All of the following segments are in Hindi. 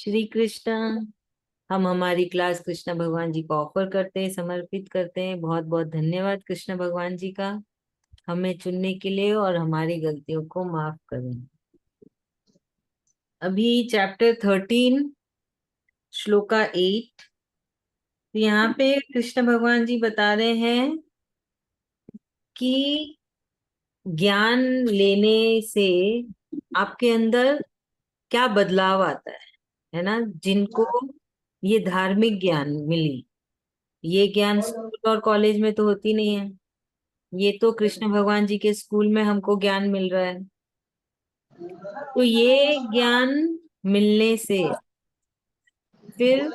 श्री कृष्ण। हम हमारी क्लास कृष्ण भगवान जी को ऑफर करते हैं, समर्पित करते हैं। बहुत बहुत धन्यवाद कृष्ण भगवान जी का, हमें चुनने के लिए और हमारी गलतियों को माफ करें। अभी चैप्टर 13 श्लोका 8। तो यहाँ पे कृष्ण भगवान जी बता रहे हैं कि ज्ञान लेने से आपके अंदर क्या बदलाव आता है ना। जिनको ये धार्मिक ज्ञान मिली, ये ज्ञान स्कूल और कॉलेज में तो होती नहीं है। ये तो कृष्ण भगवान जी के स्कूल में हमको ज्ञान मिल रहा है। तो ये ज्ञान मिलने से फिर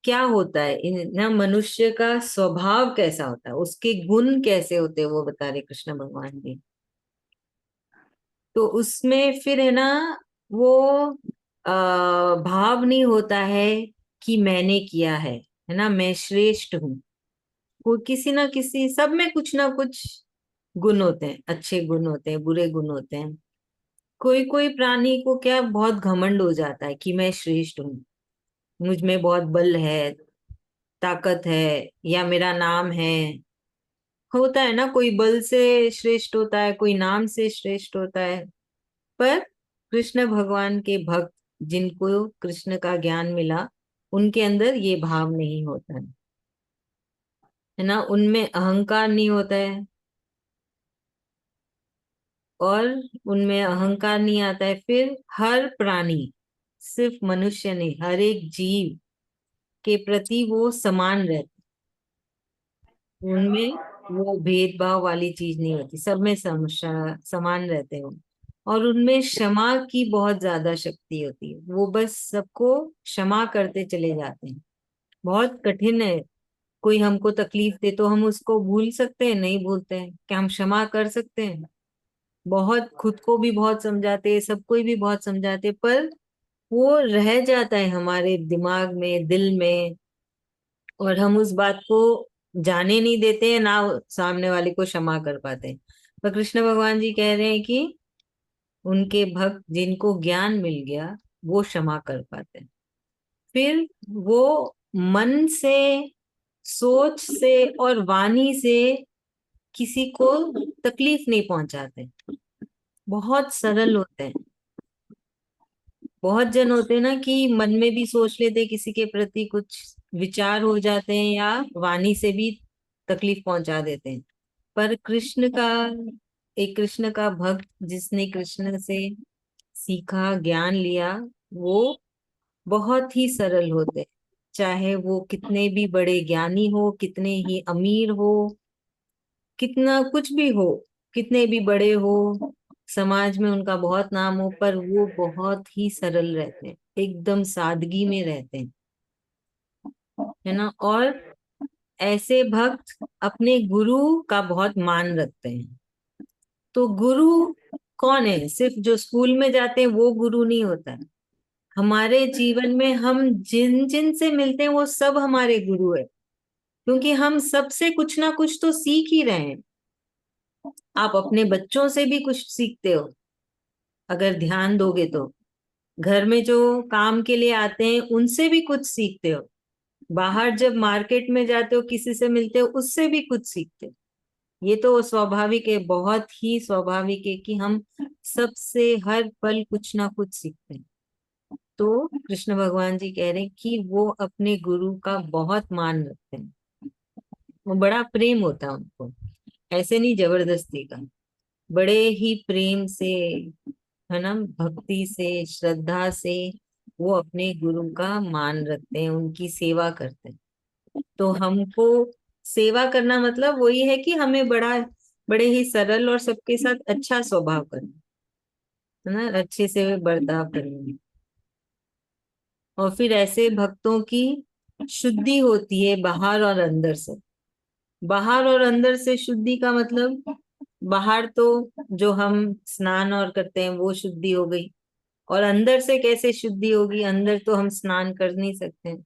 क्या होता है, ना मनुष्य का स्वभाव कैसा होता है, उसके गुण कैसे होते हैं, वो बता रहे कृष्ण भगवान जी। तो उसमें फिर है ना, वो भाव नहीं होता है कि मैंने किया है ना, मैं श्रेष्ठ हूँ। वो किसी ना किसी, सब में कुछ ना कुछ गुण होते हैं, अच्छे गुण होते हैं, बुरे गुण होते हैं। कोई कोई प्राणी को क्या बहुत घमंड हो जाता है कि मैं श्रेष्ठ हूँ, मुझ में बहुत बल है, ताकत है, या मेरा नाम है। होता है ना, कोई बल से श्रेष्ठ होता है, कोई नाम से श्रेष्ठ होता है। पर कृष्ण भगवान के भक्त, जिनको कृष्ण का ज्ञान मिला, उनके अंदर ये भाव नहीं होता है ना, उनमें अहंकार नहीं होता है। और उनमें अहंकार नहीं आता है। फिर हर प्राणी, सिर्फ मनुष्य नहीं, हर एक जीव के प्रति वो समान रहते, उनमें वो भेदभाव वाली चीज नहीं होती, सब में समान रहते हो। और उनमें क्षमा की बहुत ज्यादा शक्ति होती है, वो बस सबको क्षमा करते चले जाते हैं। बहुत कठिन है, कोई हमको तकलीफ दे तो हम उसको भूल सकते हैं? नहीं भूलते हैं। क्या हम क्षमा कर सकते हैं? बहुत, खुद को भी बहुत समझाते, सबको भी बहुत समझाते, पर वो रह जाता है हमारे दिमाग में, दिल में। और हम उस बात को जाने नहीं देते हैं, ना सामने वाले को क्षमा कर पाते हैं। पर कृष्ण भगवान जी कह रहे हैं कि उनके भक्त जिनको ज्ञान मिल गया, वो क्षमा कर पाते हैं। फिर वो मन से, सोच से और वाणी से किसी को तकलीफ नहीं पहुंचाते, बहुत सरल होते हैं। बहुत जन होते हैं ना कि मन में भी सोच लेते हैं, किसी के प्रति कुछ विचार हो जाते हैं, या वाणी से भी तकलीफ पहुंचा देते हैं। पर कृष्ण का, एक कृष्ण का भक्त जिसने कृष्ण से सीखा, ज्ञान लिया, वो बहुत ही सरल होते हैं। चाहे वो कितने भी बड़े ज्ञानी हो, कितने ही अमीर हो, कितना कुछ भी हो, कितने भी बड़े हो, समाज में उनका बहुत नाम हो, पर वो बहुत ही सरल रहते हैं, एकदम सादगी में रहते हैं, है ना। और ऐसे भक्त अपने गुरु का बहुत मान रखते हैं। तो गुरु कौन है? सिर्फ जो स्कूल में जाते हैं वो गुरु नहीं होता है। हमारे जीवन में हम जिन जिन से मिलते हैं वो सब हमारे गुरु है, क्योंकि हम सबसे कुछ ना कुछ तो सीख ही रहे हैं। आप अपने बच्चों से भी कुछ सीखते हो, अगर ध्यान दोगे तो। घर में जो काम के लिए आते हैं उनसे भी कुछ सीखते हो। बाहर जब मार्केट में जाते हो, किसी से मिलते हो, उससे भी कुछ सीखते हो। ये तो स्वाभाविक है, बहुत ही स्वाभाविक है कि हम सबसे हर पल कुछ ना कुछ सीखते हैं। तो कृष्ण भगवान जी कह रहे हैं कि वो अपने गुरु का बहुत मान रखते हैं, वो बड़ा प्रेम होता है उनको, ऐसे नहीं जबरदस्ती का, बड़े ही प्रेम से, है ना, भक्ति से, श्रद्धा से वो अपने गुरु का मान रखते हैं, उनकी सेवा करते हैं। तो हमको सेवा करना मतलब वही है कि हमें बड़े ही सरल और सबके साथ अच्छा स्वभाव करना, है ना, अच्छे से बर्ताव करना। और फिर ऐसे भक्तों की शुद्धि होती है बाहर और अंदर से। बाहर और अंदर से शुद्धि का मतलब, बाहर तो जो हम स्नान और करते हैं वो शुद्धि हो गई, और अंदर से कैसे शुद्धि होगी? अंदर तो हम स्नान कर नहीं सकते।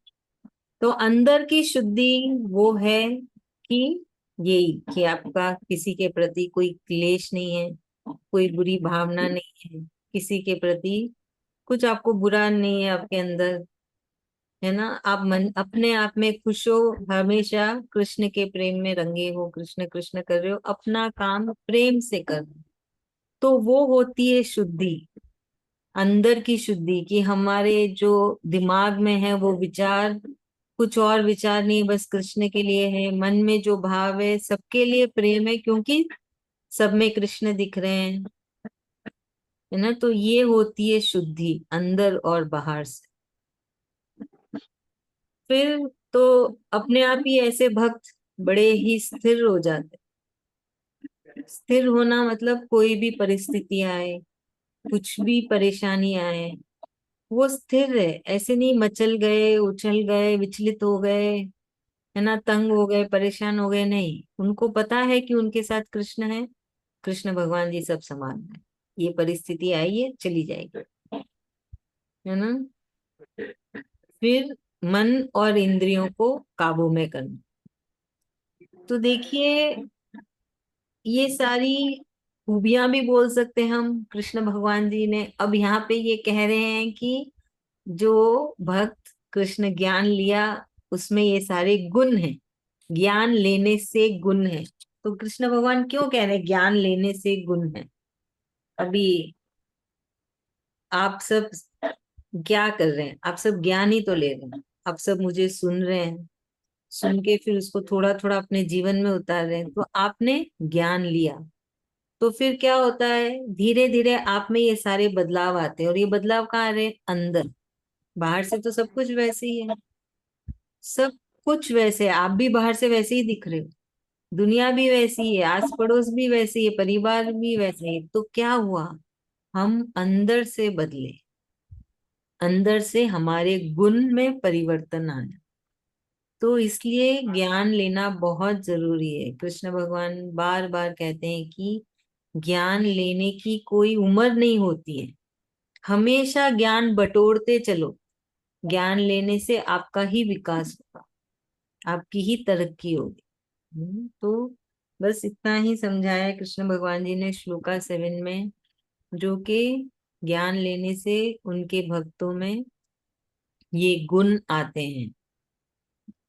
तो अंदर की शुद्धि वो है कि यही कि आपका किसी के प्रति कोई क्लेश नहीं है, कोई बुरी भावना नहीं है, किसी के प्रति कुछ आपको बुरा नहीं है आपके अंदर, है ना, आप मन अपने आप में खुश हो, हमेशा कृष्ण के प्रेम में रंगे हो, कृष्ण कृष्ण कर रहे हो, अपना काम प्रेम से कर रहे हो, तो वो होती है शुद्धि, अंदर की शुद्धि, कि हमारे जो दिमाग में है वो विचार कुछ और विचार नहीं, बस कृष्ण के लिए है, मन में जो भाव है सबके लिए प्रेम है, क्योंकि सब में कृष्ण दिख रहे हैं, है ना, तो ये होती है शुद्धि अंदर और बाहर से। फिर तो अपने आप ही ऐसे भक्त बड़े ही स्थिर हो जाते। स्थिर होना मतलब कोई भी परिस्थिति आए, कुछ भी परेशानी आए, वो स्थिर है, ऐसे नहीं मचल गए, उछल गए, विचलित हो गए, है ना, तंग हो गए, परेशान हो गए, नहीं, उनको पता है कि उनके साथ कृष्ण है, कृष्ण भगवान जी सब समान है, ये परिस्थिति आई है चली जाएगी, है ना। फिर मन और इंद्रियों को काबू में करना, तो देखिए ये सारी खूबियां भी बोल सकते हैं हम कृष्ण भगवान जी ने। अब यहाँ पे ये कह रहे हैं कि जो भक्त कृष्ण ज्ञान लिया उसमें ये सारे गुण हैं, ज्ञान लेने से गुण है, तो कृष्ण भगवान क्यों कह रहे हैं ज्ञान लेने से गुण है। अभी आप सब क्या कर रहे हैं, आप सब ज्ञान ही तो ले रहे हैं, आप सब मुझे सुन रहे हैं, सुन के फिर उसको थोड़ा थोड़ा अपने जीवन में उतार रहे हैं, तो आपने ज्ञान लिया, तो फिर क्या होता है, धीरे धीरे आप में ये सारे बदलाव आते हैं, और ये बदलाव कहाँ आ रहे हैं, अंदर, बाहर से तो सब कुछ वैसे ही है, सब कुछ वैसे है, आप भी बाहर से वैसे ही दिख रहे हो, दुनिया भी वैसी है, आस पड़ोस भी वैसी है, परिवार भी वैसे ही, तो क्या हुआ, हम अंदर से बदले, अंदर से हमारे गुण में परिवर्तन आया, तो इसलिए ज्ञान लेना बहुत जरूरी है। कृष्ण भगवान बार बार कहते हैं कि ज्ञान लेने की कोई उम्र नहीं होती है, हमेशा ज्ञान बटोरते चलो, ज्ञान लेने से आपका ही विकास होगा, आपकी ही तरक्की होगी। तो बस इतना ही समझाया है कृष्ण भगवान जी ने श्लोका 7 में, जो कि ज्ञान लेने से उनके भक्तों में ये गुण आते हैं।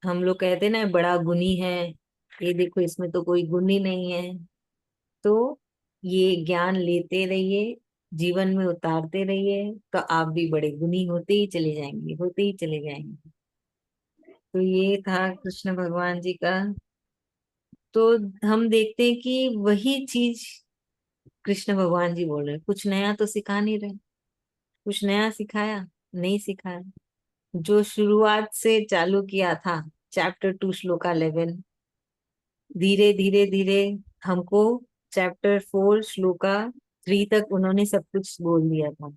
हम लोग कहते हैं ना बड़ा गुणी है, ये देखो इसमें तो कोई गुण ही नहीं है, तो ये ज्ञान लेते रहिए, जीवन में उतारते रहिए, तो आप भी बड़े गुणी होते ही चले जाएंगे, होते ही चले जाएंगे। तो ये था कृष्ण भगवान जी का। तो हम देखते हैं कि वही चीज कृष्ण भगवान जी बोल रहे हैं, कुछ नया तो सिखा नहीं रहे, कुछ नया सिखाया नहीं, सिखाया, जो शुरुआत से चालू किया था, चैप्टर 2 श्लोका 11, धीरे धीरे धीरे हमको चैप्टर 4 श्लोका 3 तक उन्होंने सब कुछ बोल दिया था,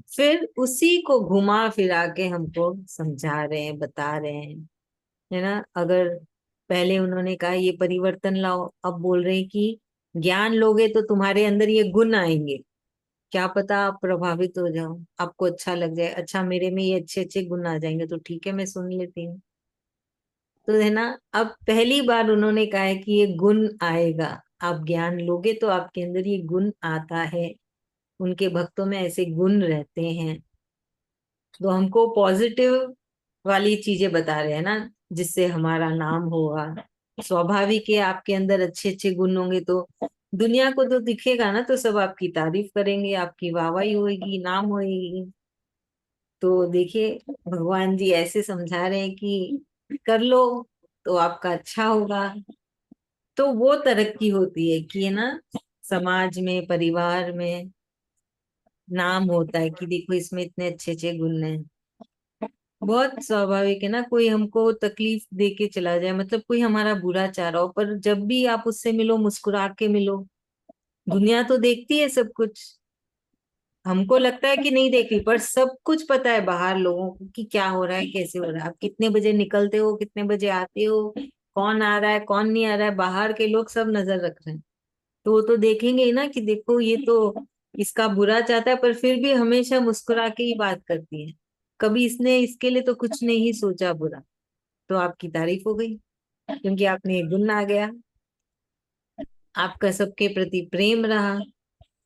फिर उसी को घुमा फिरा के हमको समझा रहे हैं, बता रहे हैं, है ना। अगर पहले उन्होंने कहा ये परिवर्तन लाओ, अब बोल रहे हैं कि ज्ञान लोगे तो तुम्हारे अंदर ये गुण आएंगे, क्या पता आप प्रभावित हो जाओ, आपको अच्छा लग जाए, अच्छा मेरे में ये अच्छे अच्छे गुण आ जाएंगे, तो ठीक है मैं सुन लेती हूँ, तो है ना। अब पहली बार उन्होंने कहा है कि ये गुण आएगा, आप ज्ञान लोगे तो आपके अंदर ये गुण आता है, उनके भक्तों में ऐसे गुण रहते हैं, तो हमको पॉजिटिव वाली चीजें बता रहे हैं ना, जिससे हमारा नाम होगा, स्वाभाविक है आपके अंदर अच्छे अच्छे गुण होंगे, तो दुनिया को तो दिखेगा ना, तो सब आपकी तारीफ करेंगे, आपकी वाहवाही होगी, नाम होगी। तो देखिए भगवान जी ऐसे समझा रहे हैं कि कर लो तो आपका अच्छा होगा, तो वो तरक्की होती है कि, है ना, समाज में, परिवार में नाम होता है कि देखो इसमें इतने अच्छे अच्छे गुण हैं। बहुत स्वाभाविक है ना, कोई हमको तकलीफ दे के चला जाए, मतलब कोई हमारा बुरा चाह रहा हो, पर जब भी आप उससे मिलो मुस्कुरा के मिलो, दुनिया तो देखती है सब कुछ, हमको लगता है कि नहीं देख रही, पर सब कुछ पता है बाहर लोगों को कि क्या हो रहा है, कैसे हो रहा है, आप कितने बजे निकलते हो, कितने बजे आते हो, कौन आ रहा है कौन नहीं आ रहा है, बाहर के लोग सब नजर रख रहे हैं, तो वो तो देखेंगे ही ना कि देखो ये तो इसका बुरा चाहता है, पर फिर भी हमेशा मुस्कुरा के ही बात करती है, कभी इसने इसके लिए तो कुछ नहीं सोचा बुरा, तो आपकी तारीफ हो गई, क्योंकि आपने एक गुण आ गया, आपका सबके प्रति प्रेम रहा,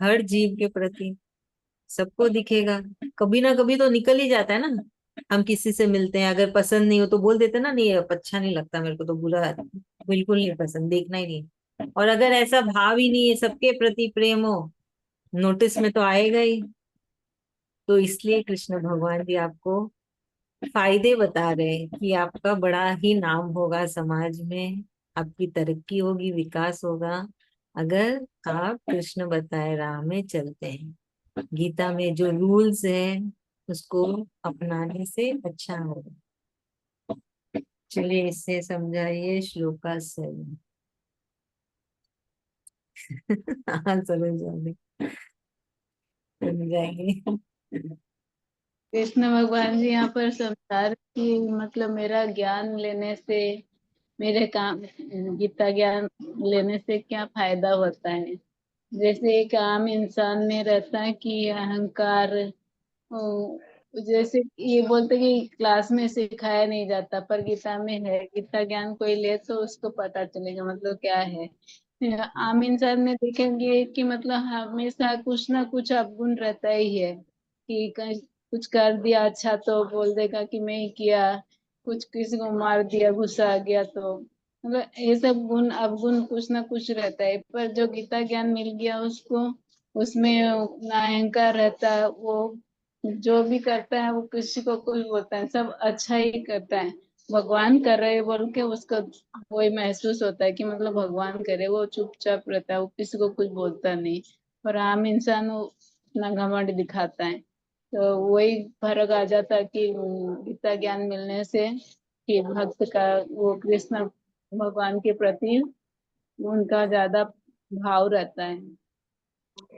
हर जीव के प्रति, सबको दिखेगा, कभी ना कभी तो निकल ही जाता है ना। हम किसी से मिलते हैं, अगर पसंद नहीं हो तो बोल देते ना, नहीं अब अच्छा नहीं लगता मेरे को, तो बुरा बिल्कुल नहीं पसंद, देखना ही नहीं। और अगर ऐसा भाव ही नहीं है, सबके प्रति प्रेम हो, नोटिस में तो आएगा ही। तो इसलिए कृष्ण भगवान जी आपको फायदे बता रहे हैं कि आपका बड़ा ही नाम होगा समाज में, आपकी तरक्की होगी, विकास होगा, अगर आप कृष्ण बताए राह में चलते हैं। गीता में जो रूल्स है उसको अपनाने से अच्छा होगा। चलिए इससे समझाइए श्लोका 7। हाँ समझ जाएंगे, समझाएंगे। कृष्ण भगवान जी यहाँ पर समझा रहे कि मतलब मेरा ज्ञान लेने से, मेरे काम, गीता ज्ञान लेने से क्या फायदा होता है। जैसे एक आम इंसान में रहता है कि अहंकार, जैसे ये बोलते कि क्लास में सिखाया नहीं जाता, पर गीता में है। गीता ज्ञान कोई ले तो उसको पता चलेगा मतलब क्या है। आम इंसान में देखेंगे कि मतलब हमेशा कुछ ना कुछ अवगुण रहता ही है, कि कहीं कुछ कर दिया अच्छा तो बोल देगा कि मैं ही किया, कुछ किसी को मार दिया, गुस्सा आ गया तो मतलब ये सब गुण अवगुण कुछ ना कुछ रहता है। पर जो गीता ज्ञान मिल गया उसको, उसमें ना अहंकार रहता है, वो जो भी करता है वो किसी को कुछ बोलता है, सब अच्छा ही करता है। भगवान कर रहे हैं बोल के उसको वही महसूस होता है कि मतलब भगवान करे, वो चुपचाप रहता है, वो किसी को कुछ बोलता नहीं। और आम इंसान वो अपना घमंड दिखाता है। तो वही फर्क आ जाता है कि गीता ज्ञान मिलने से कि भक्त का वो कृष्ण भगवान के प्रति उनका ज्यादा भाव रहता है,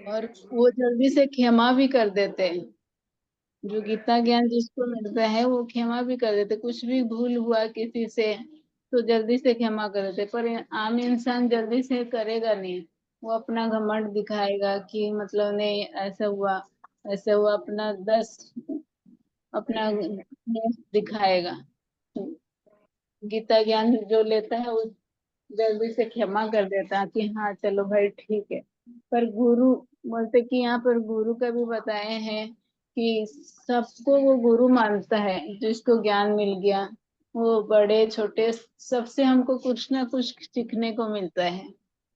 और वो जल्दी से क्षमा भी कर देते हैं। जो गीता ज्ञान जिसको मिलता है वो क्षमा भी कर देते, कुछ भी भूल हुआ किसी से तो जल्दी से क्षमा कर देते। पर आम इंसान जल्दी से करेगा नहीं, वो अपना घमंड दिखाएगा कि मतलब नहीं ऐसा हुआ, ऐसा हुआ, अपना दस अपना मुंह दिखाएगा। गीता ज्ञान जो लेता है वो जल्दी से क्षमा कर देता है कि हाँ चलो भाई ठीक है। पर गुरु बोलते कि यहाँ पर गुरु का भी बताए हैं कि सबको वो गुरु मानता है, जिसको ज्ञान मिल गया, वो बड़े छोटे सबसे हमको कुछ ना कुछ सीखने को मिलता है।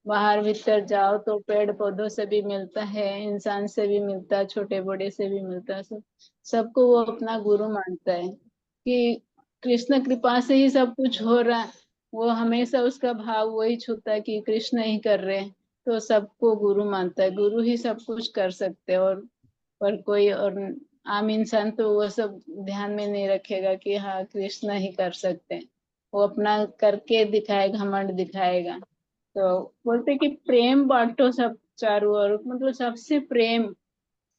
बाहर भीतर जाओ तो पेड़ पौधों से भी मिलता है, इंसान से भी मिलता है, छोटे बड़े से भी मिलता है, सबको वो अपना गुरु मानता है कि कृष्ण कृपा से ही सब कुछ हो रहा है। वो हमेशा उसका भाव वही छूता है कि कृष्ण ही कर रहे हैं, तो सबको गुरु मानता है, गुरु ही सब कुछ कर सकते हैं। और पर कोई और आम इंसान तो वो सब ध्यान में नहीं रखेगा कि हाँ कृष्ण ही कर सकते हैं, वो अपना करके दिखाएगा, घमंड दिखाएगा। तो बोलते कि प्रेम बांटो सब चारों ओर, मतलब सबसे प्रेम,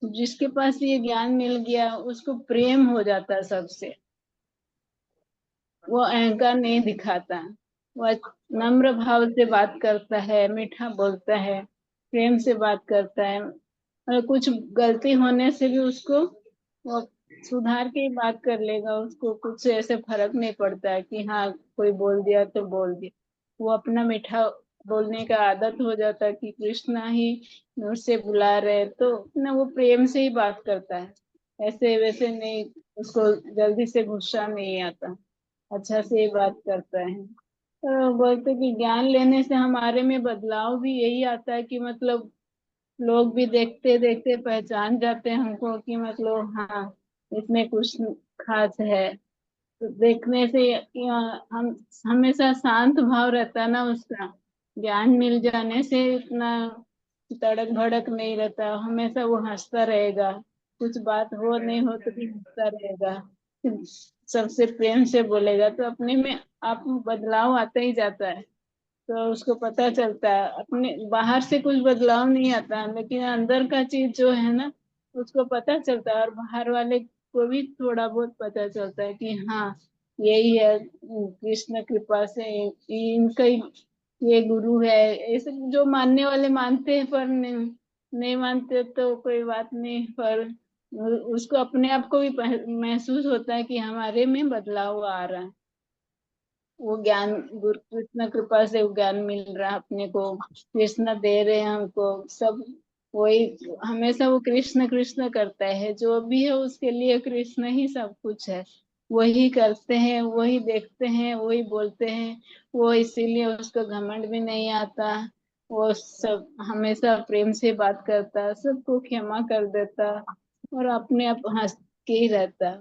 जिसके पास ये ज्ञान मिल गया उसको प्रेम हो जाता है सबसे। वो अहंकार नहीं दिखाता, वो नम्र भाव से बात करता है, मीठा बोलता है, प्रेम से बात करता है। और कुछ गलती होने से भी उसको वो सुधार के ही बात कर लेगा, उसको कुछ ऐसे फर्क नहीं पड़ता है कि हाँ कोई बोल दिया तो बोल दिया। वो अपना मीठा बोलने का आदत हो जाता है कि कृष्णा ही मुझसे बुला रहे, तो ना वो प्रेम से ही बात करता है, ऐसे वैसे नहीं, उसको जल्दी से गुस्सा नहीं आता, अच्छा से बात करता है। तो बोलते कि ज्ञान लेने से हमारे में बदलाव भी यही आता है कि मतलब लोग भी देखते देखते पहचान जाते हैं हमको कि मतलब हाँ इसमें कुछ खास है। तो देखने से हम हमेशा शांत भाव रहता है ना उसका, ज्ञान मिल जाने से इतना तड़क भड़क नहीं रहता, हमेशा वो हंसता रहेगा, कुछ बात हो नहीं हो तो भी हंसता रहेगा, सबसे प्रेम से बोलेगा, तो अपने में आप बदलाव आता ही जाता है। तो उसको पता चलता है, अपने बाहर से कुछ बदलाव नहीं आता लेकिन अंदर का चीज जो है ना उसको पता चलता है, और बाहर वाले को भी थोड़ा बहुत पता चलता है कि हाँ यही है कृष्ण कृपा से इनका ही ये गुरु है। ऐसे जो मानने वाले मानते हैं, पर नहीं मानते तो कोई बात नहीं, पर उसको अपने आप को भी महसूस होता है कि हमारे में बदलाव आ रहा है। वो ज्ञान गुरु कृष्ण कृपा से वो ज्ञान मिल रहा है अपने को, कृष्ण दे रहे हैं हमको सब, वही हमेशा वो कृष्ण कृष्ण करता है, जो भी है उसके लिए कृष्ण ही सब कुछ है। वही करते हैं, वही देखते हैं, वही बोलते हैं। वो इसीलिए उसको घमंड भी नहीं आता। वो सब हमेशा प्रेम से बात करता, सबको क्षमा कर देता, और अपने आप हंस के ही रहता।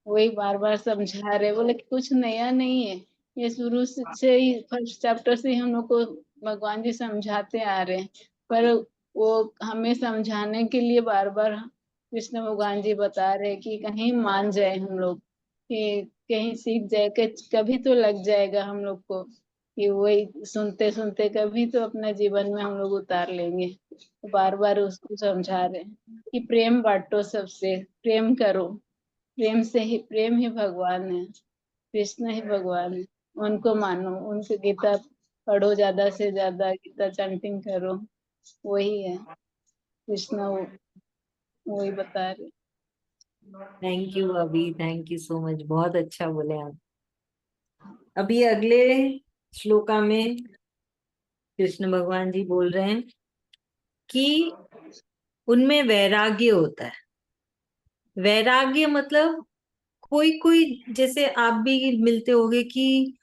वही बार बार समझा रहे, बोले कि कुछ नया नहीं है। ये शुरू से ही फर्स्ट चैप्टर से ही हम लोग को भगवान जी समझाते आ रहे हैं। पर वो हमें समझाने के लिए बार बार कृष्ण भगवान जी बता रहे हैं कि कहीं मान जाए हम लोग, कि कहीं सीख जाए, कि कभी तो लग जाएगा हम लोग को, कि वही सुनते सुनते कभी तो अपने जीवन में हम लोग उतार लेंगे। तो बार बार उसको समझा रहे हैं कि प्रेम बांटो, सबसे प्रेम करो। प्रेम से ही, प्रेम ही भगवान है, कृष्ण ही भगवान है। उनको मानो, उनकी गीता पढ़ो, ज्यादा से ज्यादा गीता चैंटिंग करो। वही है कृष्ण, वही बता रहे। थैंक यू अभी, थैंक यू सो मच, बहुत अच्छा बोले आप। अभी अगले श्लोका में कृष्ण भगवान जी बोल रहे हैं कि उनमें वैराग्य होता है। वैराग्य मतलब कोई कोई, जैसे आप भी मिलते होगे कि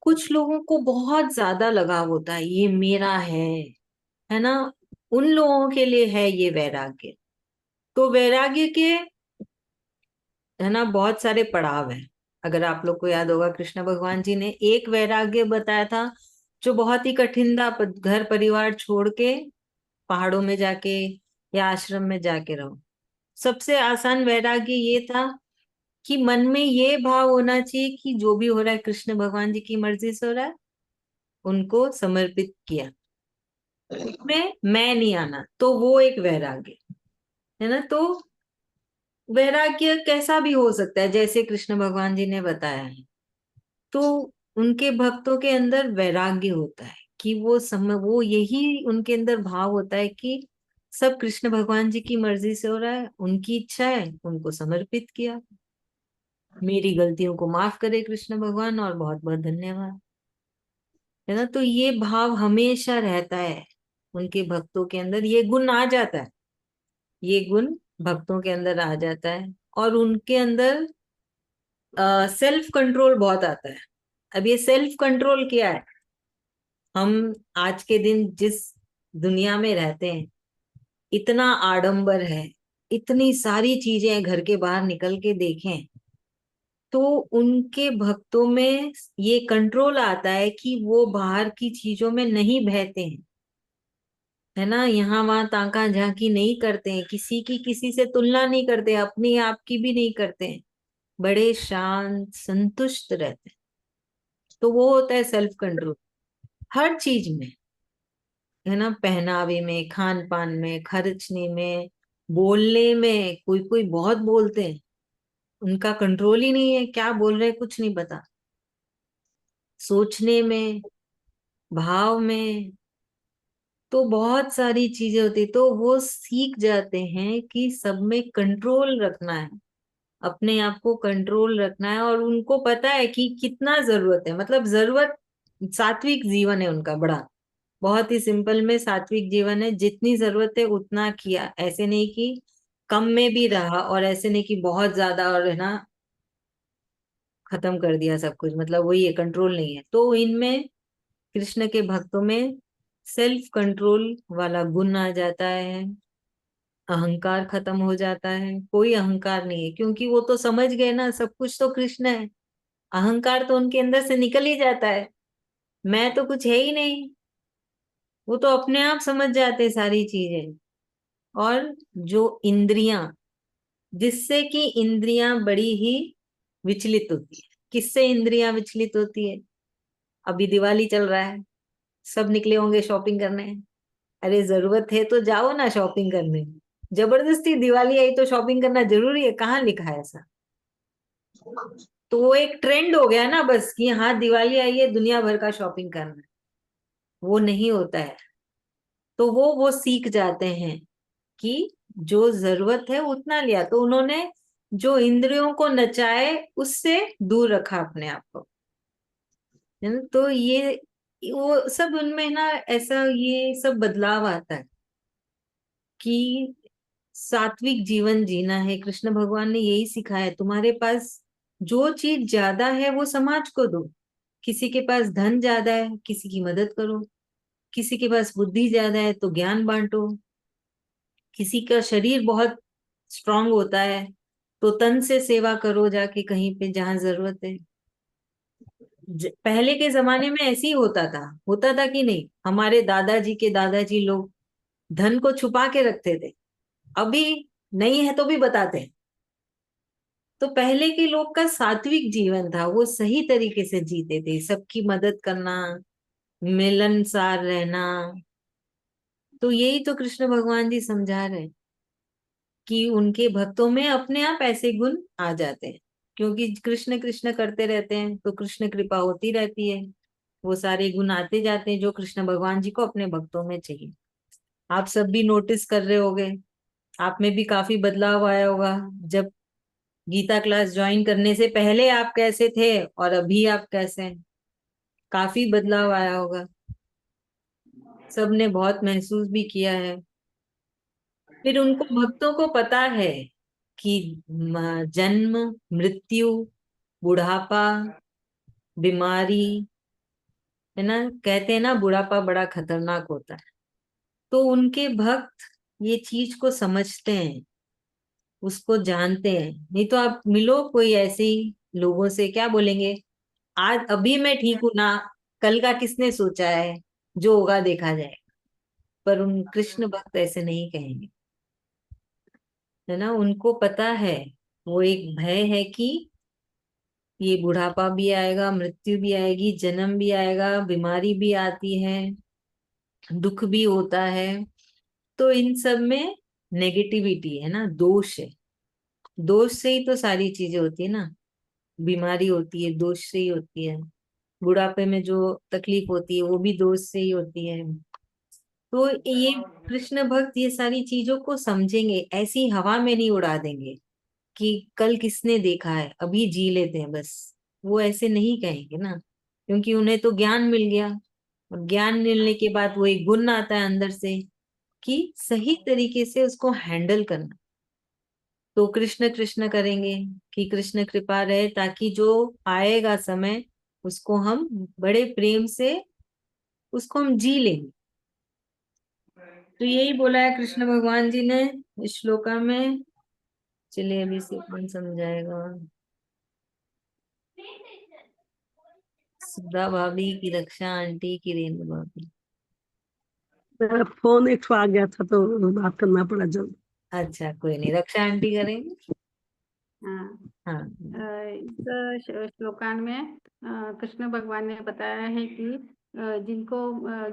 कुछ लोगों को बहुत ज्यादा लगाव होता है, ये मेरा है ना। उन लोगों के लिए है ये वैराग्य। तो वैराग्य के, है ना, बहुत सारे पड़ाव हैं। अगर आप लोग को याद होगा, कृष्ण भगवान जी ने एक वैराग्य बताया था जो बहुत ही कठिन था, घर परिवार छोड़ के पहाड़ों में जाके या आश्रम में जाके रहो। सबसे आसान वैराग्य ये था कि मन में ये भाव होना चाहिए कि जो भी हो रहा है कृष्ण भगवान जी की मर्जी से हो रहा है, उनको समर्पित किया, उसमें मैं नहीं आना। तो वो एक वैराग्य है ना। तो वैराग्य कैसा भी हो सकता है, जैसे कृष्ण भगवान जी ने बताया है। तो उनके भक्तों के अंदर वैराग्य होता है कि वो यही उनके अंदर भाव होता है कि सब कृष्ण भगवान जी की मर्जी से हो रहा है, उनकी इच्छा है, उनको समर्पित किया। मेरी गलतियों को माफ करे कृष्ण भगवान, और बहुत बहुत धन्यवाद, है ना। तो ये भाव हमेशा रहता है उनके भक्तों के अंदर, ये गुण आ जाता है, ये गुण भक्तों के अंदर आ जाता है। और उनके अंदर सेल्फ कंट्रोल बहुत आता है। अब ये सेल्फ कंट्रोल क्या है? हम आज के दिन जिस दुनिया में रहते हैं, इतना आडंबर है, इतनी सारी चीजें घर के बाहर निकल के देखें, तो उनके भक्तों में ये कंट्रोल आता है कि वो बाहर की चीजों में नहीं बहते हैं, है ना। यहाँ वहां ताका झांकी नहीं करते हैं, किसी की किसी से तुलना नहीं करते, अपनी आप की भी नहीं करते हैं, बड़े शांत संतुष्ट रहते हैं। तो वो होता है सेल्फ कंट्रोल हर चीज में, है ना। पहनावे में, खान पान में, खर्चने में, बोलने में। कोई कोई बहुत बोलते हैं, उनका कंट्रोल ही नहीं है, क्या बोल रहे हैं कुछ नहीं पता। सोचने में, भाव में, तो बहुत सारी चीजें होती, तो वो सीख जाते हैं कि सब में कंट्रोल रखना है, अपने आप को कंट्रोल रखना है। और उनको पता है कि कितना जरूरत है, मतलब जरूरत, सात्विक जीवन है उनका बड़ा, बहुत ही सिंपल में सात्विक जीवन है। जितनी जरूरत है उतना किया, ऐसे नहीं कि कम में भी रहा, और ऐसे नहीं कि बहुत ज्यादा और, है ना, खत्म कर दिया सब कुछ, मतलब वही है, कंट्रोल नहीं है। तो इनमें, कृष्ण के भक्तों में सेल्फ कंट्रोल वाला गुण आ जाता है, अहंकार खत्म हो जाता है, कोई अहंकार नहीं है, क्योंकि वो तो समझ गए ना सब कुछ तो कृष्ण है। अहंकार तो उनके अंदर से निकल ही जाता है, मैं तो कुछ है ही नहीं। वो तो अपने आप समझ जाते सारी चीजें। और जो इंद्रियां, जिससे कि इंद्रियां बड़ी ही विचलित होती है। किससे इंद्रियां विचलित होती है? अभी दिवाली चल रहा है, सब निकले होंगे शॉपिंग करने। अरे जरूरत है तो जाओ ना शॉपिंग करने, जबरदस्ती दिवाली आई तो शॉपिंग करना जरूरी है? कहाँ लिखा है ऐसा? तो वो एक ट्रेंड हो गया ना बस, कि हाँ दिवाली आई है, दुनिया भर का शॉपिंग करना है। वो नहीं होता है। तो वो सीख जाते हैं कि जो जरूरत है उतना लिया, तो उन्होंने जो इंद्रियों को नचाए उससे दूर रखा अपने आप को, है ना। तो ये वो सब उनमें ना, ऐसा ये सब बदलाव आता है कि सात्विक जीवन जीना है। कृष्ण भगवान ने यही सिखाया है, तुम्हारे पास जो चीज ज्यादा है वो समाज को दो। किसी के पास धन ज्यादा है, किसी की मदद करो। किसी के पास बुद्धि ज्यादा है तो ज्ञान बांटो। किसी का शरीर बहुत स्ट्रांग होता है तो तन से सेवा करो जाके कहीं पे जहां जरूरत है। पहले के जमाने में ऐसे ही होता था कि नहीं? हमारे दादाजी के दादाजी लोग धन को छुपा के रखते थे। अभी नहीं है तो भी बताते हैं। तो पहले के लोग का सात्विक जीवन था, वो सही तरीके से जीते थे, सबकी मदद करना, मिलनसार रहना। तो यही तो कृष्ण भगवान जी समझा रहे हैं कि उनके भक्तों में अपने आप ऐसे गुण आ जाते हैं, क्योंकि कृष्ण कृष्ण करते रहते हैं तो कृष्ण कृपा होती रहती है। वो सारे गुण आते जाते हैं जो कृष्ण भगवान जी को अपने भक्तों में चाहिए। आप सब भी नोटिस कर रहे होगे, आप में भी काफी बदलाव आया होगा। जब गीता क्लास ज्वाइन करने से पहले आप कैसे थे और अभी आप कैसे हैं, काफी बदलाव आया होगा। सबने बहुत महसूस भी किया है। फिर उनको भक्तों को पता है कि जन्म, मृत्यु, बुढ़ापा, बीमारी, है ना, कहते हैं ना बुढ़ापा बड़ा खतरनाक होता है। तो उनके भक्त ये चीज को समझते हैं, उसको जानते हैं। नहीं तो आप मिलो कोई ऐसे ही लोगों से, क्या बोलेंगे, आज अभी मैं ठीक हूं ना, कल का किसने सोचा है, जो होगा देखा जाएगा। पर उन कृष्ण भक्त ऐसे नहीं कहेंगे, है ना। उनको पता है, वो एक भय है कि ये बुढ़ापा भी आएगा, मृत्यु भी आएगी, जन्म भी आएगा, बीमारी भी आती है, दुख भी होता है। तो इन सब में नेगेटिविटी है ना, दोष है। दोष से ही तो सारी चीजें होती है ना। बीमारी होती है दोष से ही होती है, बुढ़ापे में जो तकलीफ होती है वो भी दोष से ही होती है। तो ये कृष्ण भक्त ये सारी चीजों को समझेंगे, ऐसी हवा में नहीं उड़ा देंगे कि कल किसने देखा है, अभी जी लेते हैं बस। वो ऐसे नहीं कहेंगे ना, क्योंकि उन्हें तो ज्ञान मिल गया। और ज्ञान मिलने के बाद वो एक गुण आता है अंदर से कि सही तरीके से उसको हैंडल करना। तो कृष्ण कृष्ण करेंगे कि कृष्ण कृपा रहे, ताकि जो आएगा समय उसको हम बड़े प्रेम से उसको हम जी लेंगे। तो यही बोला है कृष्ण भगवान जी ने इस श्लोका में। चलिए अभी से कौन समझाएगा। सुधा भाभी की रक्षा आंटी की, रेणु भाभी। मेरा फोन एक ठो आ गया था तो बात करना पड़ा जल्द। अच्छा कोई नहीं, रक्षा आंटी करेंगे। हाँ। हाँ। इस श्लोकान में कृष्ण भगवान ने बताया है कि जिनको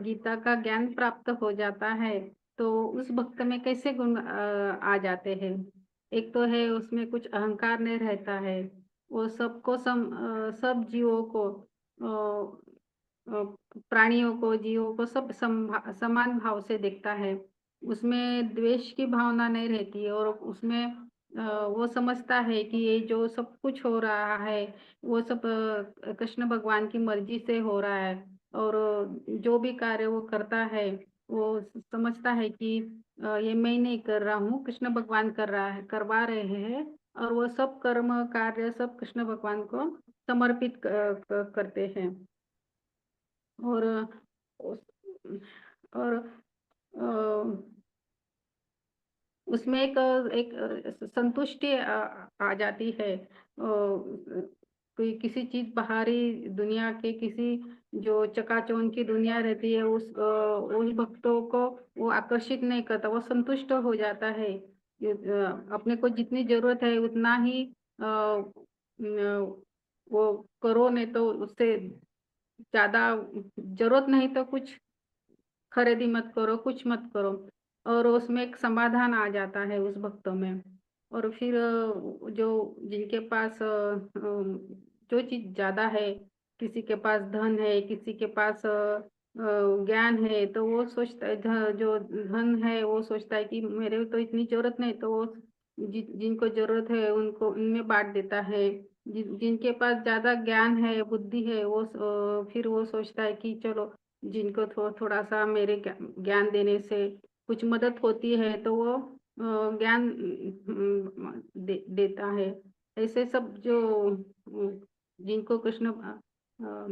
गीता का ज्ञान प्राप्त हो जाता है तो उस भक्त में कैसे गुण आ जाते हैं। एक तो है उसमें कुछ अहंकार नहीं रहता है। वो सबको सब जीवों को अ, प्राणियों को, जीवों को सब समान भाव से देखता है। उसमें द्वेष की भावना नहीं रहती है और उसमें वो समझता है कि ये जो सब कुछ हो रहा है वो सब कृष्ण भगवान की मर्जी से हो रहा है। और जो भी कार्य वो करता है वो समझता है कि ये मैं नहीं कर रहा हूँ, कृष्ण भगवान कर रहा है, करवा रहे हैं। और वो सब कर्म कार्य सब कृष्ण भगवान को समर्पित करते हैं। और और अ, उसमें एक संतुष्टि आ जाती है। कोई किसी चीज बाहरी दुनिया के किसी जो चकाचौंध की दुनिया रहती है उस भक्तों को वो आकर्षित नहीं करता, वो संतुष्ट हो जाता है। अपने को जितनी जरूरत है उतना ही वो करो, नहीं तो उससे ज्यादा जरूरत नहीं तो कुछ खरीदी मत करो, कुछ मत करो। और उसमें एक समाधान आ जाता है उस भक्तों में। और फिर जो जिनके पास जो चीज ज्यादा है, किसी के पास धन है, किसी के पास ज्ञान है, तो वो सोचता है जो धन है वो सोचता है कि मेरे तो इतनी जरूरत नहीं, तो वो जिनको जरूरत है उनको उनमें बांट देता है। जिनके पास ज्यादा ज्ञान है, बुद्धि है, वो फिर वो सोचता है कि चलो जिनको थोड़ा सा मेरे ज्ञान देने से कुछ मदद होती है तो वो ज्ञान देता है। ऐसे सब जो जिनको कृष्ण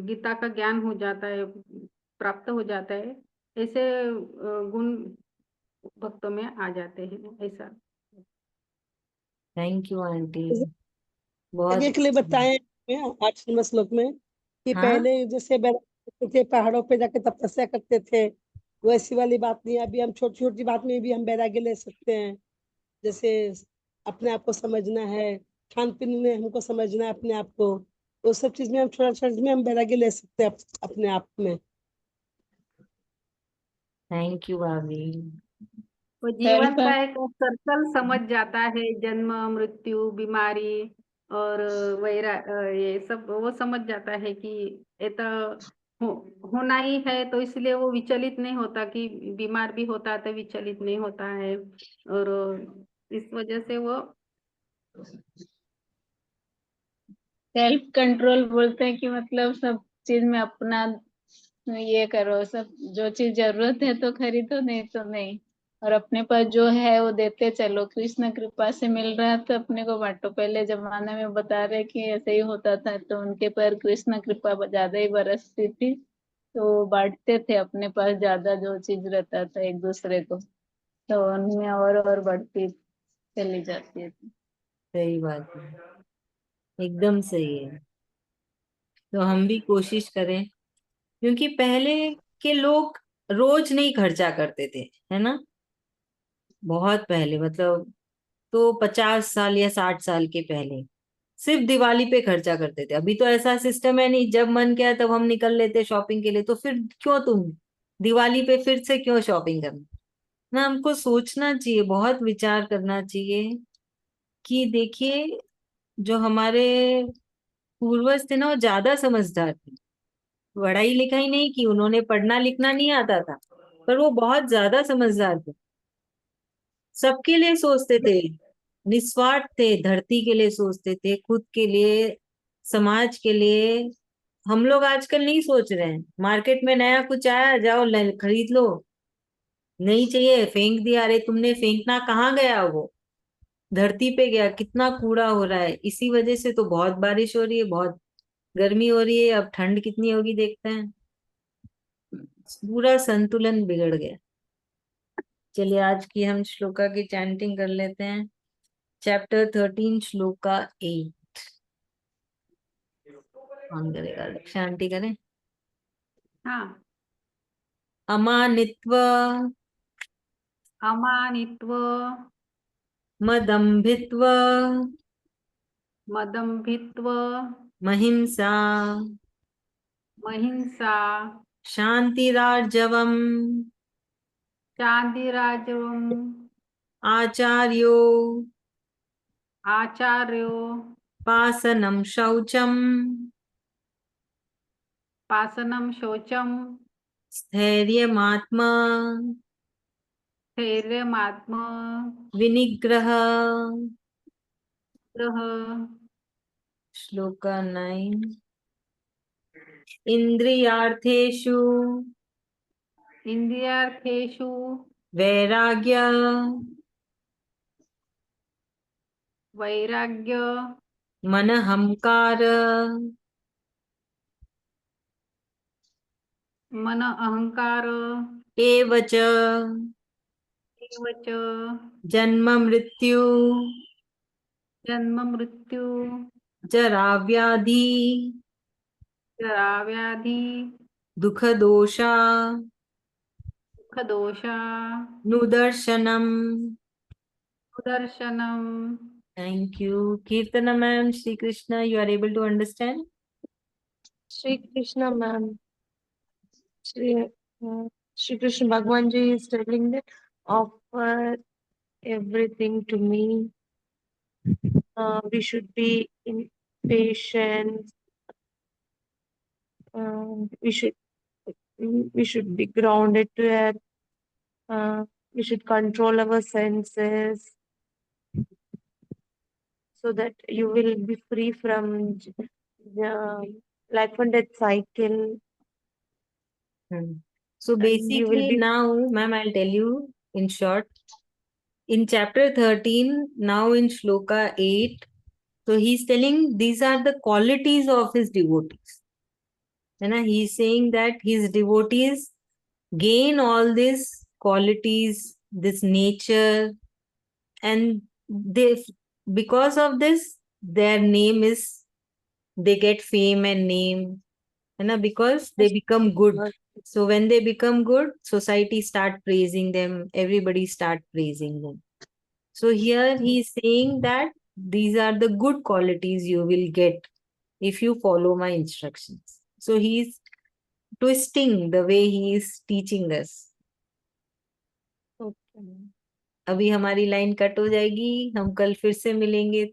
गीता का ज्ञान हो जाता है, प्राप्त हो जाता है, ऐसे गुण भक्तों में आ जाते हैं। ऐसा। थैंक यू आंटी, आगे बहुत। के लिए बताएं 8 नंबर श्लोक में कि हाँ, पहले जैसे बैराग करते थे, पहाड़ों पे जाके तपस्या करते थे, वैसी वाली बात नहीं है। अभी हम छोटी छोटी बात में भी हम बैराग्य ले सकते हैं। जैसे अपने आप को समझना है, खान पीन में हमको समझना है अपने आप को, वो सब चीज में हम छोटा छोटा में हम बैराग्य ले सकते हैं अपने आप में। थैंक यू भाभी। वो जीवन सेल्फ का एक सर्कल समझ जाता है, जन्म मृत्यु बीमारी और ये सब वो समझ जाता है कि ये तो हो, होना ही है, तो इसलिए वो विचलित नहीं होता। कि बीमार भी होता है तो विचलित नहीं होता है। और इस वजह से वो सेल्फ कंट्रोल बोलते हैं कि मतलब सब चीज में अपना ये करो, सब जो चीज जरूरत है तो खरीदो, नहीं तो नहीं। और अपने पास जो है वो देते चलो, कृष्ण कृपा से मिल रहा है तो अपने को बांटो। पहले जमाने में बता रहे कि ऐसे ही होता था, तो उनके पर कृष्ण कृपा ज्यादा ही बरसती थी, तो बांटते थे अपने पास ज्यादा जो चीज रहता था एक दूसरे को, तो उनमें और बढ़ती चली जाती है। सही बात है, एकदम सही है। तो हम भी कोशिश करें, क्योंकि पहले के लोग रोज नहीं खर्चा करते थे, है ना। बहुत पहले, मतलब तो 50 साल या 60 साल के पहले सिर्फ दिवाली पे खर्चा करते थे। अभी तो ऐसा सिस्टम है नहीं, जब मन किया तब हम निकल लेते शॉपिंग के लिए। तो फिर क्यों तुम दिवाली पे फिर से क्यों शॉपिंग करना ना। हमको सोचना चाहिए, बहुत विचार करना चाहिए कि देखिए, जो हमारे पूर्वज थे ना, वो ज्यादा समझदार थे। पढ़ाई लिखाई नहीं की उन्होंने, पढ़ना लिखना नहीं आता था, पर वो बहुत ज्यादा समझदार थे। सबके लिए सोचते थे, निस्वार्थ थे, धरती के लिए सोचते थे, खुद के लिए, समाज के लिए। हम लोग आजकल नहीं सोच रहे हैं। मार्केट में नया कुछ आया, जाओ खरीद लो, नहीं चाहिए फेंक दिया। अरे तुमने फेंकना कहाँ गया, वो धरती पे गया। कितना कूड़ा हो रहा है, इसी वजह से तो बहुत बारिश हो रही है, बहुत गर्मी हो रही है। अब ठंड कितनी होगी देखते हैं। पूरा संतुलन बिगड़ गया। चलिए आज की हम श्लोका की चैंटिंग कर लेते हैं। चैप्टर 13 श्लोका 8। कौन करेगा? शांति करें। हाँ। अमानित्व अमानित्व मदम्भित्व मदम्भित्व महिंसा महिंसा शांतिरार्जवम् चांदिराजम आचार्यो आचार्यो पासनं शौचम् पासनम शौचम स्थैर्यमात्मा धैर्यमात्म विनिग्रह। ग्रह। श्लोका 9। इंद्रियार्थेषु इंद्रियार्थेषु वैराग्य वैराग्य मनहंकार मन अहंकार एव च एव च जन्म मृत्यु जन्म मृत्यु जरा व्याधि जरा व्याधि दुख दोषा दुख दोषा नुदर्शनम। सुदर्शनम। Thank you Keerthana ma'am. Shri Krishna, you are able to understand? Shri Krishna, ma'am. Shri Krishna Bhagwan ji is telling that offer everything to me. We should be in patience. We should be grounded to earth. We should control our senses so that you will be free from the life and death cycle, So and you will basically be now, ma'am, I'll tell you in short. In chapter 13, now in shloka 8, so he's telling these are the qualities of his devotees. And he's saying that his devotees gain all these qualities, this nature, and they, because of this, their name is, they get fame and name, because they become good. So when they become good, society start praising them, everybody start praising them. So here he is saying that these are the good qualities you will get if you follow my instructions. So he is twisting the way he is teaching us. Okay. अभी हमारी लाइन कट हो जाएगी, हम कल फिर से मिलेंगे।